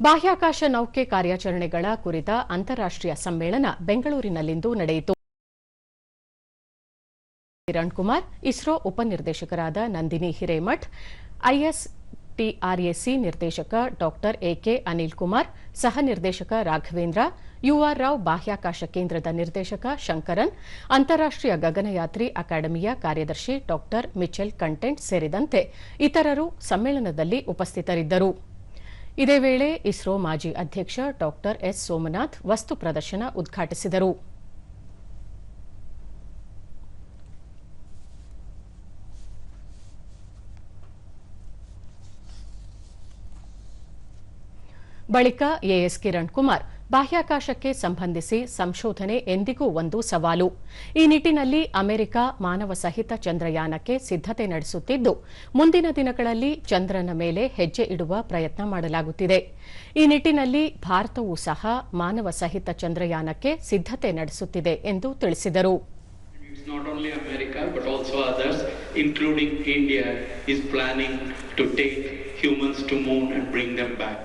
ಬಾಹ್ಯಾಕಾಶ ನೌಕೆ ಕಾರ್ಯಾಚರಣೆಗಳ ಕುರಿತ ಅಂತಾರಾಷ್ಟ್ರೀಯ ಸಮ್ಮೇಳನ ಬೆಂಗಳೂರಿನಲ್ಲಿಂದು ನಡೆಯಿತು. ಕಿರಣ್ ಕುಮಾರ್, ಇಸ್ರೋ ಉಪನಿರ್ದೇಶಕರಾದ ನಂದಿನಿ ಹಿರೇಮಠ್, ಐಎಸ್ಟಿಆರ್ಎಸಿ ನಿರ್ದೇಶಕ ಡಾ ಎಕೆ ಅನಿಲ್ ಕುಮಾರ್, ಸಹ ನಿರ್ದೇಶಕ ರಾಘವೇಂದ್ರ, ಯುಆರ್ ರಾವ್ ಬಾಹ್ಯಾಕಾಶ ಕೇಂದ್ರದ ನಿರ್ದೇಶಕ ಶಂಕರನ್, ಅಂತಾರಾಷ್ಟ್ರೀಯ ಗಗನಯಾತ್ರಿ ಅಕಾಡೆಮಿಯ ಕಾರ್ಯದರ್ಶಿ ಡಾ ಮಿಚೆಲ್ ಕಂಟೆಂಟ್ ಸೇರಿದಂತೆ ಇತರರು ಸಮ್ಮೇಳನದಲ್ಲಿ ಉಪಸ್ಥಿತರಿದ್ದರು. ಇದೇ ವೇಳೆ ಇಸ್ರೋ ಮಾಜಿ ಅಧ್ಯಕ್ಷ ಡಾ ಎಸ್ ಸೋಮನಾಥ್ ವಸ್ತು ಪ್ರದರ್ಶನ ಉದ್ಘಾಟಿಸಿದರು. ಬಳಿಕ ಎಎಸ್ ಕಿರಣ್ ಕುಮಾರ್, ಬಾಹ್ಯಾಕಾಶಕ್ಕೆ ಸಂಬಂಧಿಸಿ ಸಂಶೋಧನೆ ಎಂದಿಗೂ ಒಂದು ಸವಾಲು. ಈ ನಿಟ್ಟಿನಲ್ಲಿ ಅಮೆರಿಕ ಮಾನವ ಸಹಿತ ಚಂದ್ರಯಾನಕ್ಕೆ ಸಿದ್ಧತೆ ನಡೆಸುತ್ತಿದ್ದು, ಮುಂದಿನ ದಿನಗಳಲ್ಲಿ ಚಂದ್ರನ ಮೇಲೆ ಹೆಜ್ಜೆ ಇಡುವ ಪ್ರಯತ್ನ ಮಾಡಲಾಗುತ್ತಿದೆ. ಈ ನಿಟ್ಟಿನಲ್ಲಿ ಭಾರತವೂ ಸಹ ಮಾನವ ಸಹಿತ ಚಂದ್ರಯಾನಕ್ಕೆ ಸಿದ್ಧತೆ ನಡೆಸುತ್ತಿದೆ ಎಂದು ತಿಳಿಸಿದರು. Not only America but also others, including India, is planning to take humans to moon and bring them back.